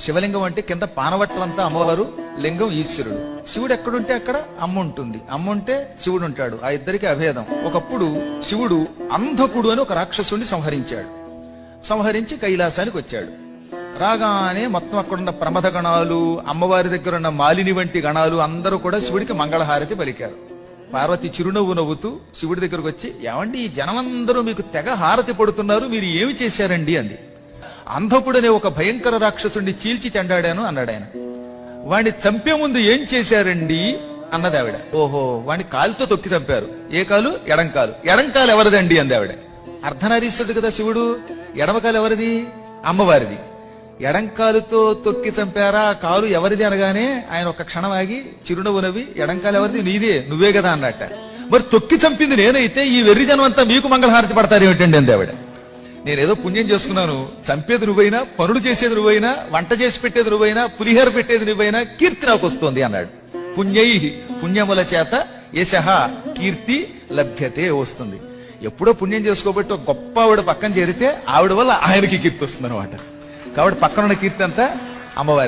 శివలింగం అంటే కింద పానవట్టం అంతా అమ్మవారు, లింగం ఈశ్వరుడు. శివుడు ఎక్కడుంటే అక్కడ అమ్మ ఉంటుంది, అమ్మ ఉంటే శివుడు ఉంటాడు. ఆ ఇద్దరికి అభేదం. ఒకప్పుడు శివుడు అంధకుడు అని ఒక రాక్షసుడిని సంహరించి కైలాసానికి వచ్చాడు. రాగానే మొత్తం అక్కడున్న ప్రమథ గణాలు, అమ్మవారి దగ్గర ఉన్న మాలిని వంటి గణాలు అందరూ కూడా శివుడికి మంగళహారతి పలికారు. పార్వతి చిరునవ్వు నవ్వుతూ శివుడి దగ్గరకు వచ్చి, ఏమండి ఈ జనమందరూ మీకు తెగ హారతి పడుతున్నారు, మీరు ఏమి చేశారండి అంది. అంధకుడనే ఒక భయంకర రాక్షసుడిని చీల్చి చెండాడాను అన్నాడు ఆయన. వాణ్ణి చంపే ముందు ఏం చేశారండి అన్నది ఆవిడ. ఓహో, వాణ్ణి కాలుతో తొక్కి చంపారు. ఏ కాలు? ఎడంకాలు. ఎడంకాలు ఎవరిదండి అంది ఆవిడ. అర్ధనారీశ్వరుడు కదా శివుడు, ఎడమకాలు ఎవరిది? అమ్మవారిది. ఎడంకాలుతో తొక్కి చంపారా, కాలు ఎవరిది అనగానే ఆయన ఒక క్షణం ఆగి చిరునవ్వు నవ్వి, ఎడంకాలు ఎవరిది? నీదే, నువ్వే కదా అన్నట్ట. మరి తొక్కి చంపింది నేనైతే ఈ వెర్రి జనం అంతా మీకు మంగళహారతి పడతారు ఏమిటండి అంది ఆవిడ. నేనేదో పుణ్యం చేసుకున్నాను, చంపేది నువ్వైనా, పనులు చేసేది నువ్వైనా, వంట చేసి పెట్టేది నువ్వైనా, పులిహోర పెట్టేది నువ్వైనా, కీర్తి నాకు వస్తుంది అన్నాడు. పుణ్యై, పుణ్యముల చేత యశః కీర్తి లభ్యతే వస్తుంది. ఎప్పుడో పుణ్యం చేసుకోబట్టి ఒక గొప్ప ఆవిడ పక్కన చేరితే ఆవిడ వల్ల ఆయనకి కీర్తి వస్తుంది అనమాట. కాబట్టి పక్కనున్న కీర్తి అంతా అమ్మవారి.